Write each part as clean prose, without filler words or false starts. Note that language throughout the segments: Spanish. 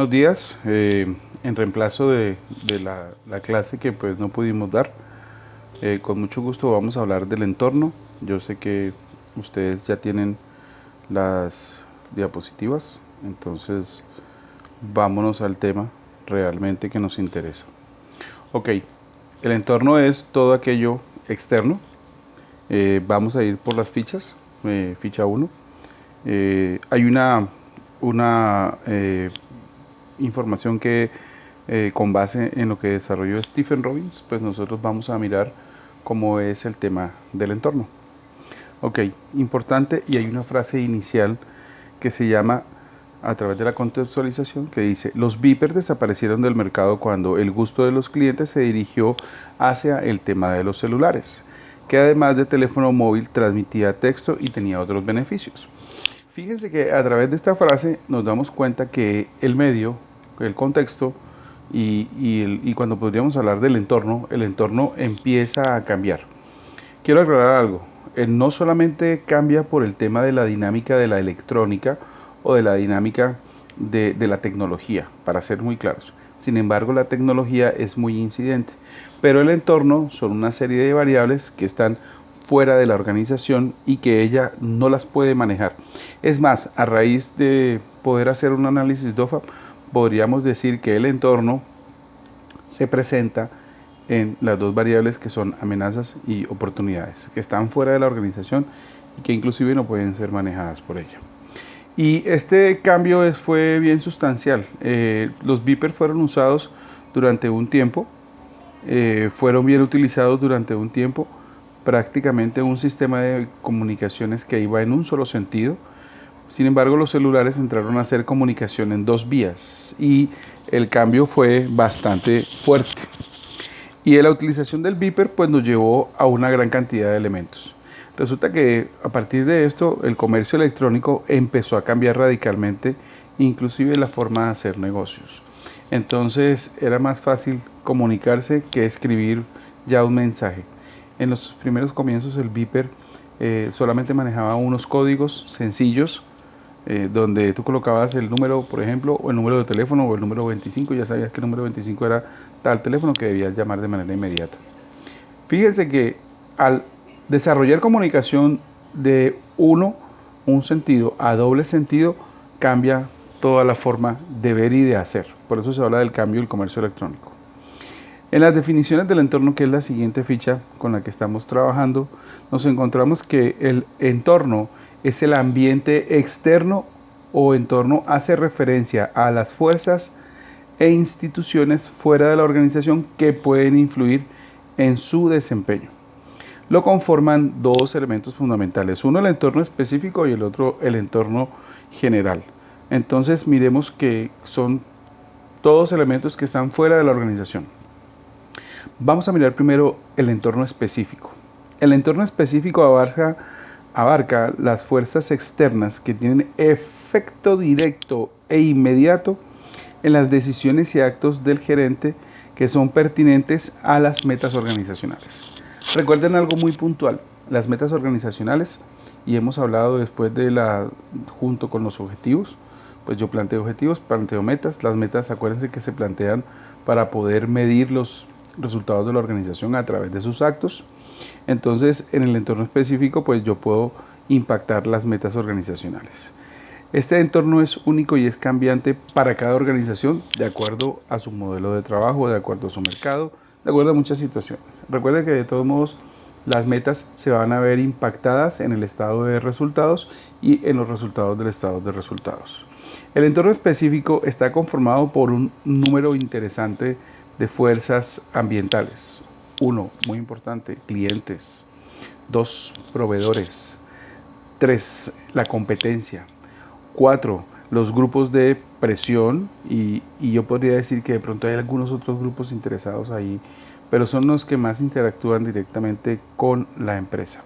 Buenos días, en reemplazo de la clase que pues no pudimos dar, con mucho gusto vamos a hablar del entorno. Yo sé que ustedes ya tienen las diapositivas, entonces vámonos al tema realmente que nos interesa. Ok, el entorno es todo aquello externo. Vamos a ir por las fichas, ficha 1. Hay una información que con base en lo que desarrolló Stephen Robbins, pues nosotros vamos a mirar cómo es el tema del entorno. Ok, importante, y hay una frase inicial que se llama, a través de la contextualización, que dice: los beepers desaparecieron del mercado cuando el gusto de los clientes se dirigió hacia el tema de los celulares, que además de teléfono móvil transmitía texto y tenía otros beneficios. Fíjense que a través de esta frase nos damos cuenta que el medio, el contexto y cuando podríamos hablar del entorno, el entorno empieza a cambiar. Quiero aclarar algo, no solamente cambia por el tema de la dinámica de la electrónica o de la dinámica de la tecnología, para ser muy claros. Sin embargo, la tecnología es muy incidente, pero el entorno son una serie de variables que están fuera de la organización y que ella no las puede manejar. Es más, a raíz de poder hacer un análisis DOFA, podríamos decir que el entorno se presenta en las dos variables que son amenazas y oportunidades, que están fuera de la organización y que inclusive no pueden ser manejadas por ella. Y este cambio fue bien sustancial. Los beepers fueron usados durante un tiempo, fueron bien utilizados durante un tiempo, prácticamente un sistema de comunicaciones que iba en un solo sentido. Sin embargo, los celulares entraron a hacer comunicación en dos vías y el cambio fue bastante fuerte. Y la utilización del beeper pues nos llevó a una gran cantidad de elementos. Resulta que a partir de esto el comercio electrónico empezó a cambiar radicalmente, inclusive la forma de hacer negocios. Entonces era más fácil comunicarse que escribir ya un mensaje. En los primeros comienzos el beeper solamente manejaba unos códigos sencillos, donde tú colocabas el número, por ejemplo, o el número de teléfono o el número 25, ya sabías que el número 25 era tal teléfono que debías llamar de manera inmediata. Fíjense que al desarrollar comunicación de un sentido a doble sentido, cambia toda la forma de ver y de hacer. Por eso se habla del cambio del comercio electrónico. En las definiciones del entorno, que es la siguiente ficha con la que estamos trabajando, nos encontramos que el entorno es el ambiente externo, o entorno hace referencia a las fuerzas e instituciones fuera de la organización que pueden influir en su desempeño. Lo conforman dos elementos fundamentales, uno el entorno específico y el otro el entorno general. Entonces miremos que son todos elementos que están fuera de la organización. Vamos a mirar primero el entorno específico. El entorno específico abarca las fuerzas externas que tienen efecto directo e inmediato en las decisiones y actos del gerente que son pertinentes a las metas organizacionales. Recuerden algo muy puntual, las metas organizacionales, y hemos hablado después junto con los objetivos, pues yo planteo objetivos, planteo metas. Las metas, acuérdense que se plantean para poder medir los resultados de la organización a través de sus actos. Entonces, en el entorno específico, pues yo puedo impactar las metas organizacionales. Este entorno es único y es cambiante para cada organización, de acuerdo a su modelo de trabajo, de acuerdo a su mercado, de acuerdo a muchas situaciones. Recuerden que de todos modos las metas se van a ver impactadas en el estado de resultados y en los resultados del estado de resultados. El entorno específico está conformado por un número interesante de fuerzas ambientales. 1, muy importante, clientes. 2, proveedores. 3, la competencia. 4, los grupos de presión, y yo podría decir que de pronto hay algunos otros grupos interesados ahí, pero son los que más interactúan directamente con la empresa.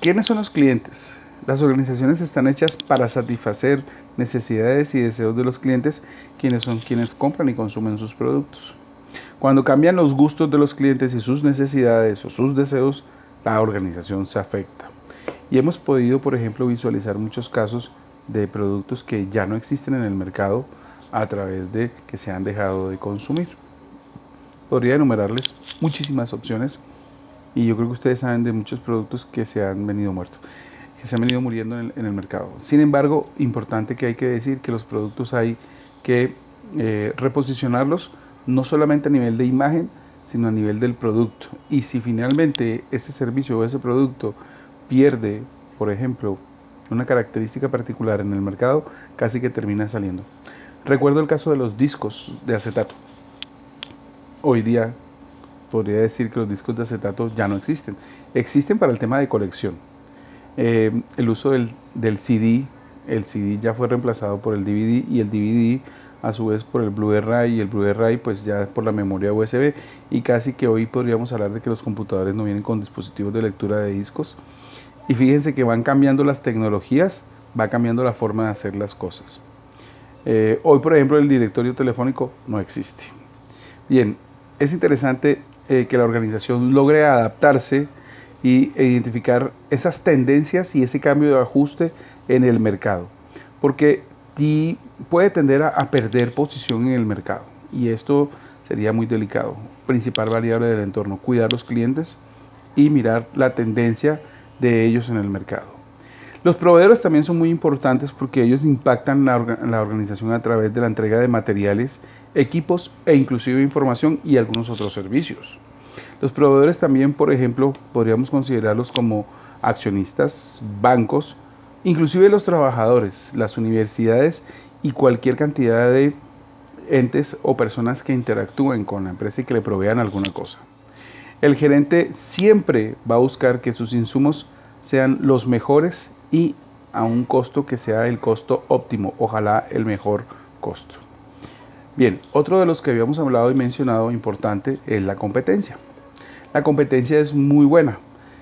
¿Quiénes son los clientes? Las organizaciones están hechas para satisfacer necesidades y deseos de los clientes, quienes son quienes compran y consumen sus productos. Cuando cambian los gustos de los clientes y sus necesidades o sus deseos, la organización se afecta. Y hemos podido, por ejemplo, visualizar muchos casos de productos que ya no existen en el mercado a través de que se han dejado de consumir. Podría enumerarles muchísimas opciones y yo creo que ustedes saben de muchos productos que se han venido muertos, que se han venido muriendo en el mercado. Sin embargo, importante que hay que decir que los productos hay que reposicionarlos no solamente a nivel de imagen, sino a nivel del producto. Y si finalmente ese servicio o ese producto pierde, por ejemplo, una característica particular en el mercado, casi que termina saliendo. Recuerdo el caso de los discos de acetato. Hoy día podría decir que los discos de acetato ya no existen. Existen para el tema de colección. El uso del CD, el CD ya fue reemplazado por el DVD y el DVD a su vez por el Blu-ray y el Blu-ray pues ya por la memoria USB, y casi que hoy podríamos hablar de que los computadores no vienen con dispositivos de lectura de discos. Y fíjense que van cambiando las tecnologías, va cambiando la forma de hacer las cosas. Hoy, por ejemplo, el directorio telefónico no existe. Bien, es interesante que la organización logre adaptarse e identificar esas tendencias y ese cambio de ajuste en el mercado, porque puede tender a perder posición en el mercado, y esto sería muy delicado. Principal variable del entorno: cuidar los clientes y mirar la tendencia de ellos en el mercado. Los proveedores también son muy importantes porque ellos impactan la organización a través de la entrega de materiales, equipos e inclusive información y algunos otros servicios. Los proveedores también, por ejemplo, podríamos considerarlos como accionistas, bancos, inclusive los trabajadores, las universidades y cualquier cantidad de entes o personas que interactúen con la empresa y que le provean alguna cosa. El gerente siempre va a buscar que sus insumos sean los mejores y a un costo que sea el costo óptimo, ojalá el mejor costo. Bien, otro de los que habíamos hablado y mencionado importante es la competencia. La competencia es muy buena,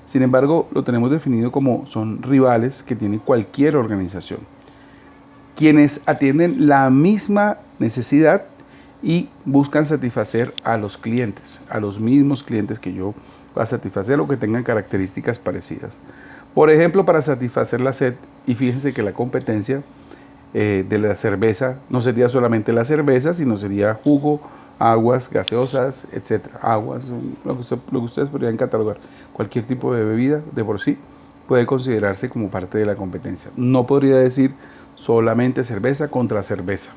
sin embargo lo tenemos definido como son rivales que tiene cualquier organización, quienes atienden la misma necesidad y buscan satisfacer a los clientes, a los mismos clientes que yo voy a satisfacer o que tengan características parecidas. Por ejemplo, para satisfacer la sed, y fíjense que la competencia de la cerveza no sería solamente la cerveza, sino sería jugo, aguas, gaseosas, etcétera. Aguas, lo que ustedes podrían catalogar. Cualquier tipo de bebida de por sí puede considerarse como parte de la competencia. No podría decir solamente cerveza contra cerveza.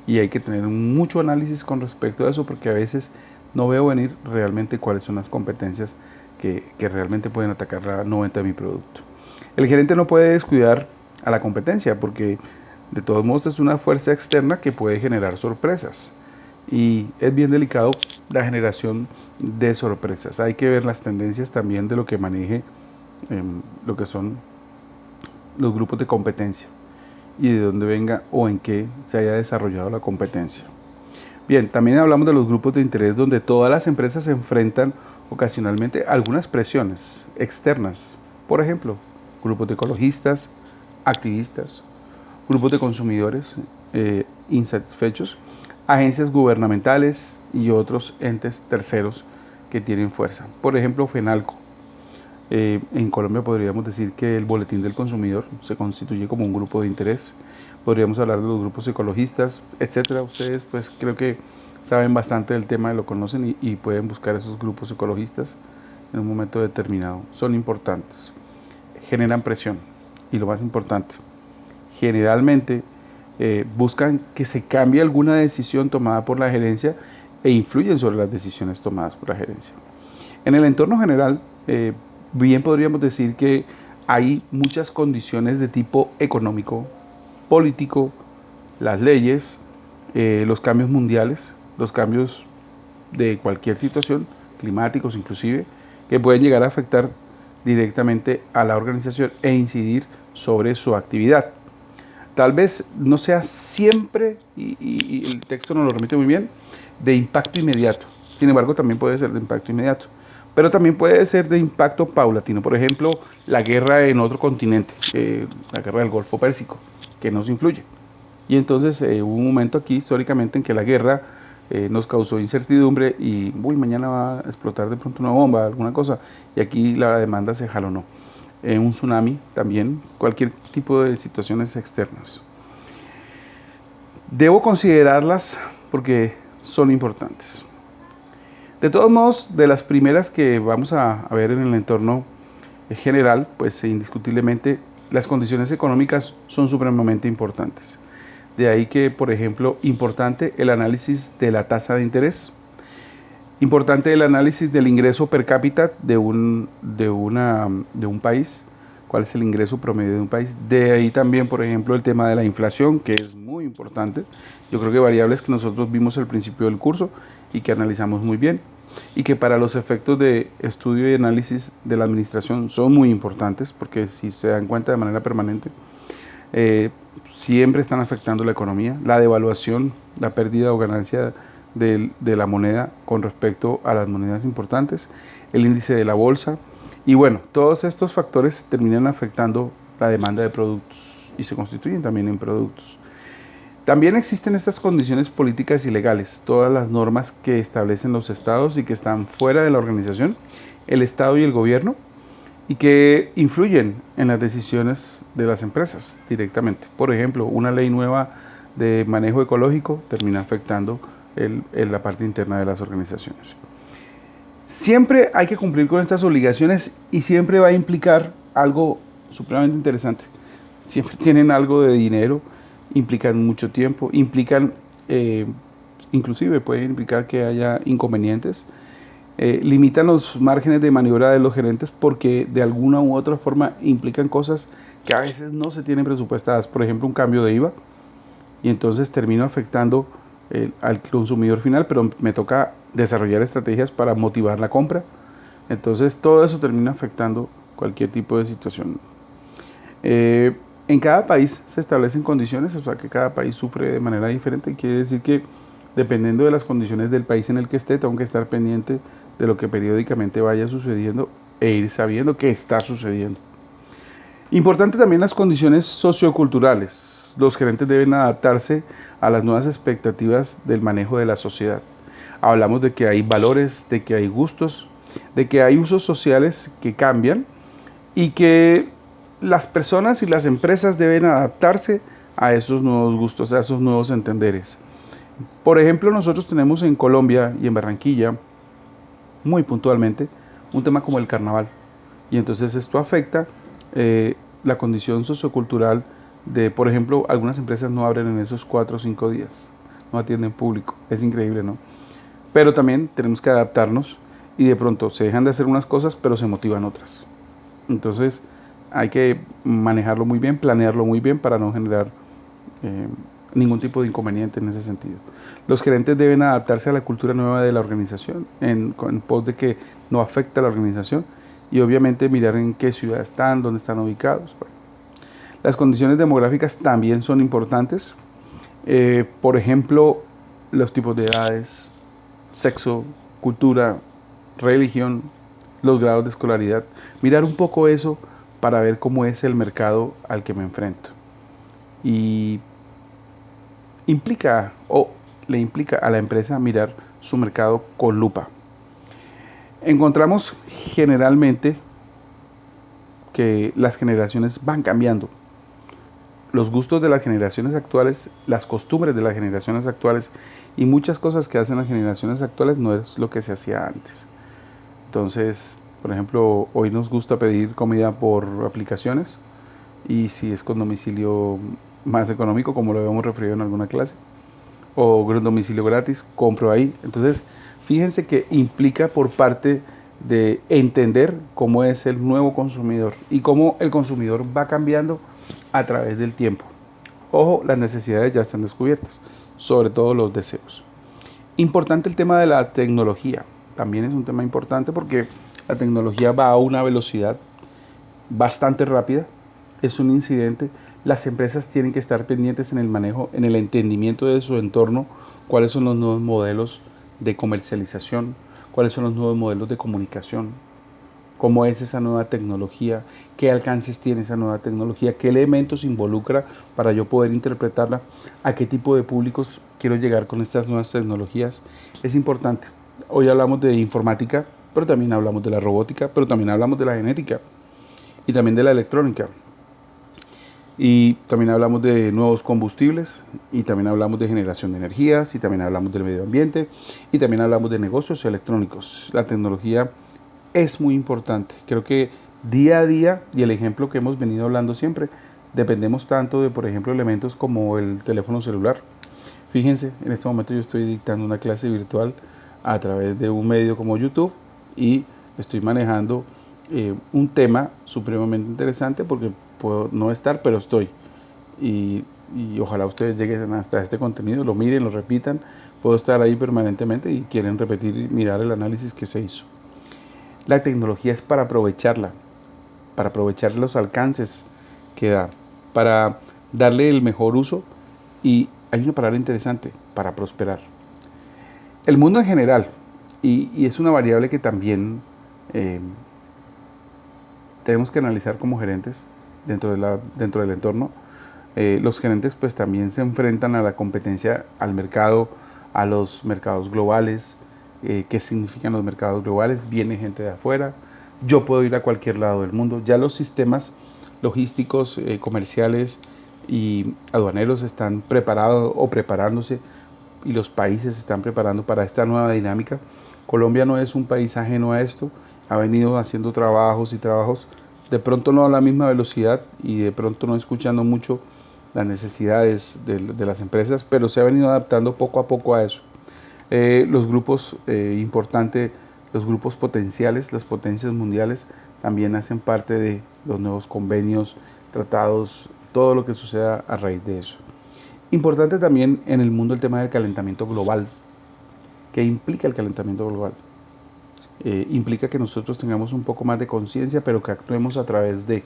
Y hay que tener mucho análisis con respecto a eso, porque a veces no veo venir realmente cuáles son las competencias que realmente pueden atacar la 90 de mi producto. El gerente no puede descuidar a la competencia, porque de todos modos es una fuerza externa que puede generar sorpresas. Y es bien delicado la generación de sorpresas. Hay que ver las tendencias también de lo que maneje lo que son los grupos de competencia y de dónde venga o en qué se haya desarrollado la competencia. Bien, también hablamos de los grupos de interés, donde todas las empresas se enfrentan ocasionalmente a algunas presiones externas. Por ejemplo, grupos de ecologistas, activistas, grupos de consumidores insatisfechos, agencias gubernamentales y otros entes terceros que tienen fuerza. Por ejemplo, FENALCO. En Colombia podríamos decir que el Boletín del Consumidor se constituye como un grupo de interés. Podríamos hablar de los grupos ecologistas, etcétera. Ustedes pues creo que saben bastante del tema, lo conocen y pueden buscar esos grupos ecologistas en un momento determinado. Son importantes, generan presión y lo más importante, generalmente buscan que se cambie alguna decisión tomada por la gerencia e influyen sobre las decisiones tomadas por la gerencia. En el entorno general, bien podríamos decir que hay muchas condiciones de tipo económico, político, las leyes, los cambios mundiales, los cambios de cualquier situación, climáticos inclusive, que pueden llegar a afectar directamente a la organización e incidir sobre su actividad. Tal vez no sea siempre, y el texto nos lo remite muy bien, de impacto inmediato. Sin embargo, también puede ser de impacto inmediato. Pero también puede ser de impacto paulatino. Por ejemplo, la guerra en otro continente, la guerra del Golfo Pérsico, que nos influye. Y entonces hubo un momento aquí históricamente en que la guerra nos causó incertidumbre y mañana va a explotar de pronto una bomba, alguna cosa, y aquí la demanda se jalonó. Un tsunami también, cualquier tipo de situaciones externas. Debo considerarlas porque son importantes. De todos modos, de las primeras que vamos a ver en el entorno general, pues indiscutiblemente las condiciones económicas son supremamente importantes. De ahí que, por ejemplo, importante el análisis de la tasa de interés, importante el análisis del ingreso per cápita de un país, cuál es el ingreso promedio de un país. De ahí también, por ejemplo, el tema de la inflación, que es muy importante. Yo creo que variables que nosotros vimos al principio del curso y que analizamos muy bien y que para los efectos de estudio y análisis de la administración son muy importantes, porque si se dan cuenta de manera permanente, siempre están afectando la economía, la devaluación, la pérdida o ganancia de la moneda con respecto a las monedas importantes, el índice de la bolsa, y bueno, todos estos factores terminan afectando la demanda de productos y se constituyen también en productos. También existen estas condiciones políticas y legales, todas las normas que establecen los estados y que están fuera de la organización, el estado y el gobierno, y que influyen en las decisiones de las empresas directamente. Por ejemplo, una ley nueva de manejo ecológico termina afectando la parte interna de las organizaciones. Siempre hay que cumplir con estas obligaciones y siempre va a implicar algo supremamente interesante. Siempre tienen algo de dinero, implican mucho tiempo, inclusive pueden implicar que haya inconvenientes, limitan los márgenes de maniobra de los gerentes porque de alguna u otra forma implican cosas que a veces no se tienen presupuestadas, por ejemplo un cambio de IVA, y entonces termino afectando al consumidor final, pero me toca desarrollar estrategias para motivar la compra, entonces todo eso termina afectando cualquier tipo de situación. En cada país se establecen condiciones, o sea que cada país sufre de manera diferente, quiere decir que dependiendo de las condiciones del país en el que esté, tengo que estar pendiente de lo que periódicamente vaya sucediendo e ir sabiendo qué está sucediendo. Importante también las condiciones socioculturales. Los gerentes deben adaptarse a las nuevas expectativas del manejo de la sociedad. Hablamos de que hay valores, de que hay gustos, de que hay usos sociales que cambian y que las personas y las empresas deben adaptarse a esos nuevos gustos, a esos nuevos entenderes. Por ejemplo, nosotros tenemos en Colombia y en Barranquilla, muy puntualmente, un tema como el carnaval. Y entonces esto afecta la condición sociocultural de, por ejemplo, algunas empresas no abren en esos 4 o 5 días, no atienden público. Es increíble, ¿no? Pero también tenemos que adaptarnos y de pronto se dejan de hacer unas cosas, pero se motivan otras. Entonces, hay que manejarlo muy bien, planearlo muy bien para no generar ningún tipo de inconveniente en ese sentido. Los gerentes deben adaptarse a la cultura nueva de la organización en pos de que no afecte a la organización y obviamente mirar en qué ciudad están, dónde están ubicados. Bueno, las condiciones demográficas también son importantes. Por ejemplo, los tipos de edades, sexo, cultura, religión, los grados de escolaridad. Mirar un poco eso para ver cómo es el mercado al que me enfrento. Y le implica a la empresa mirar su mercado con lupa. Encontramos generalmente que las generaciones van cambiando. Los gustos de las generaciones actuales, las costumbres de las generaciones actuales y muchas cosas que hacen las generaciones actuales no es lo que se hacía antes. Entonces, por ejemplo, hoy nos gusta pedir comida por aplicaciones y si es con domicilio más económico, como lo habíamos referido en alguna clase, o domicilio gratis, compro ahí. Entonces, fíjense que implica por parte de entender cómo es el nuevo consumidor y cómo el consumidor va cambiando a través del tiempo. Ojo, las necesidades ya están descubiertas, sobre todo los deseos. Importante el tema de la tecnología, también es un tema importante porque la tecnología va a una velocidad bastante rápida, es un incidente. Las empresas tienen que estar pendientes en el manejo, en el entendimiento de su entorno, cuáles son los nuevos modelos de comercialización, cuáles son los nuevos modelos de comunicación, cómo es esa nueva tecnología, qué alcances tiene esa nueva tecnología, qué elementos involucra para yo poder interpretarla, a qué tipo de públicos quiero llegar con estas nuevas tecnologías. Es importante. Hoy hablamos de informática, pero también hablamos de la robótica, pero también hablamos de la genética y también de la electrónica. Y también hablamos de nuevos combustibles, y también hablamos de generación de energías, y también hablamos del medio ambiente, y también hablamos de negocios electrónicos. La tecnología es muy importante. Creo que día a día, y el ejemplo que hemos venido hablando siempre, dependemos tanto de, por ejemplo, elementos como el teléfono celular. Fíjense, en este momento yo estoy dictando una clase virtual a través de un medio como YouTube, y estoy manejando un tema supremamente interesante porque puedo no estar, pero estoy. Y, y ojalá ustedes lleguen hasta este contenido, lo miren, lo repitan. Puedo estar ahí permanentemente y quieren repetir y mirar el análisis que se hizo. La tecnología es para aprovechar los alcances que da, para darle el mejor uso, y hay una palabra interesante: para prosperar. El mundo en general, y es una variable que también eh, tenemos que analizar como gerentes dentro del entorno. Los gerentes pues también se enfrentan a la competencia, al mercado, a los mercados globales. ¿Qué significan los mercados globales? Viene gente de afuera, yo puedo ir a cualquier lado del mundo. Ya los sistemas logísticos, comerciales y aduaneros están preparados o preparándose, y los países se están preparando para esta nueva dinámica. Colombia no es un país ajeno a esto, ha venido haciendo trabajos y trabajos, de pronto no a la misma velocidad y de pronto no escuchando mucho las necesidades de las empresas, pero se ha venido adaptando poco a poco a eso. Los grupos importantes, los grupos potenciales, las potencias mundiales, también hacen parte de los nuevos convenios, tratados, todo lo que suceda a raíz de eso. Importante también en el mundo el tema del calentamiento global. ¿Qué implica el calentamiento global? Implica que nosotros tengamos un poco más de conciencia, pero que actuemos a través de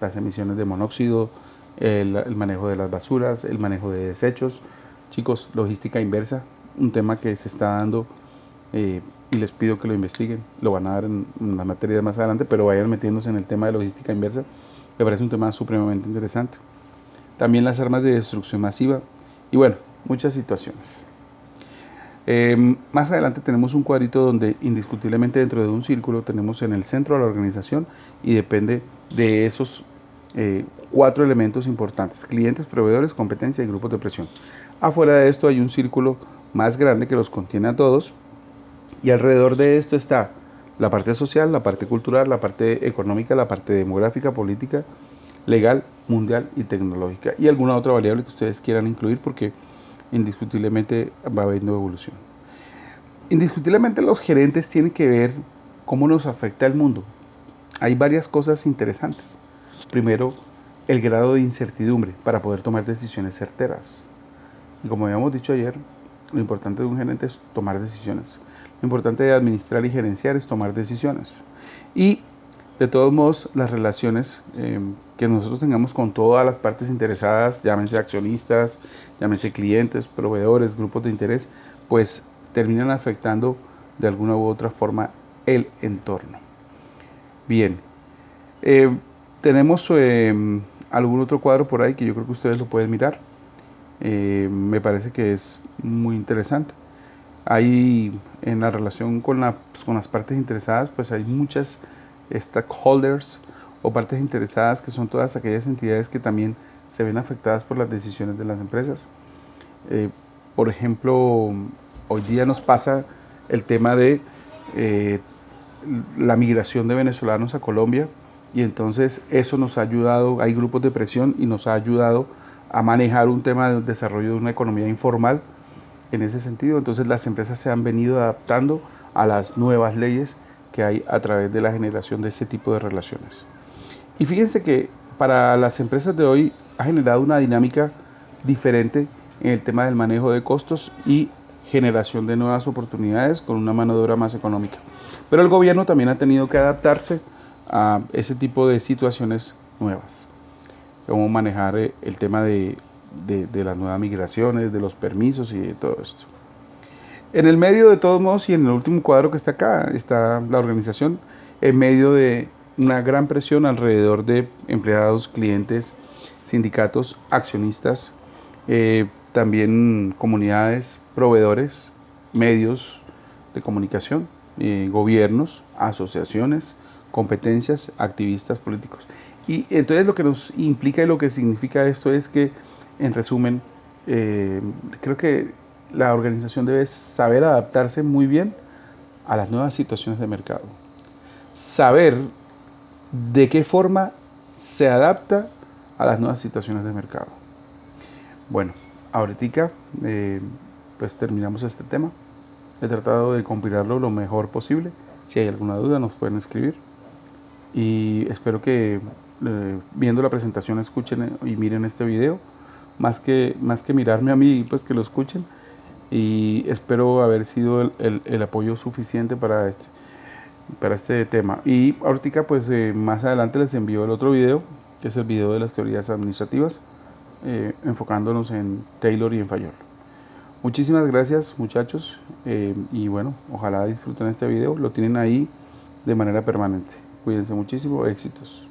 las emisiones de monóxido, el manejo de las basuras, el manejo de desechos. Chicos, logística inversa, un tema que se está dando, y les pido que lo investiguen. Lo van a dar en las materias más adelante, pero vayan metiéndose en el tema de logística inversa. Me parece un tema supremamente interesante. También las armas de destrucción masiva, y bueno, muchas situaciones. Más adelante tenemos un cuadrito donde indiscutiblemente dentro de un círculo tenemos en el centro de la organización, y depende de esos 4 elementos importantes: clientes, proveedores, competencia y grupos de presión. Afuera de esto hay un círculo más grande que los contiene a todos, y alrededor de esto está la parte social, la parte cultural, la parte económica, la parte demográfica, política, legal, mundial y tecnológica, y alguna otra variable que ustedes quieran incluir, porque indiscutiblemente va habiendo evolución. Indiscutiblemente los gerentes tienen que ver cómo nos afecta el mundo. Hay varias cosas interesantes. Primero, el grado de incertidumbre para poder tomar decisiones certeras. Y como habíamos dicho ayer, lo importante de un gerente es tomar decisiones. Lo importante de administrar y gerenciar es tomar decisiones. Y de todos modos, las relaciones que nosotros tengamos con todas las partes interesadas, llámense accionistas, llámense clientes, proveedores, grupos de interés, pues terminan afectando de alguna u otra forma el entorno. Bien, tenemos algún otro cuadro por ahí que yo creo que ustedes lo pueden mirar. Me parece que es muy interesante. Hay en la relación con las partes interesadas, pues hay muchas stakeholders o partes interesadas, que son todas aquellas entidades que también se ven afectadas por las decisiones de las empresas. Por ejemplo, hoy día nos pasa el tema de la migración de venezolanos a Colombia, y entonces eso nos ha ayudado, hay grupos de presión, y nos ha ayudado a manejar un tema de desarrollo de una economía informal en ese sentido. Entonces las empresas se han venido adaptando a las nuevas leyes que hay a través de la generación de ese tipo de relaciones. Y fíjense que para las empresas de hoy ha generado una dinámica diferente en el tema del manejo de costos y generación de nuevas oportunidades con una mano de obra más económica. Pero el gobierno también ha tenido que adaptarse a ese tipo de situaciones nuevas. Cómo manejar el tema de las nuevas migraciones, de los permisos y de todo esto. En el medio, de todos modos, y en el último cuadro que está acá, está la organización en medio de una gran presión alrededor de empleados, clientes, sindicatos, accionistas, también comunidades, proveedores, medios de comunicación, gobiernos, asociaciones, competencias, activistas políticos. Y entonces lo que nos implica y lo que significa esto es que, en resumen, creo que la organización debe saber adaptarse muy bien a las nuevas situaciones de mercado. Saber de qué forma se adapta a las nuevas situaciones de mercado. Bueno, ahorita pues terminamos este tema. He tratado de compilarlo lo mejor posible. Si hay alguna duda nos pueden escribir. Y espero que viendo la presentación escuchen y miren este video. Más que mirarme a mí, pues que lo escuchen. Y espero haber sido el apoyo suficiente para este tema. Y ahorita pues más adelante les envío el otro video, que es el video de las teorías administrativas, enfocándonos en Taylor y en Fayol. Muchísimas gracias muchachos, y bueno, ojalá disfruten este video, lo tienen ahí de manera permanente. Cuídense muchísimo, éxitos.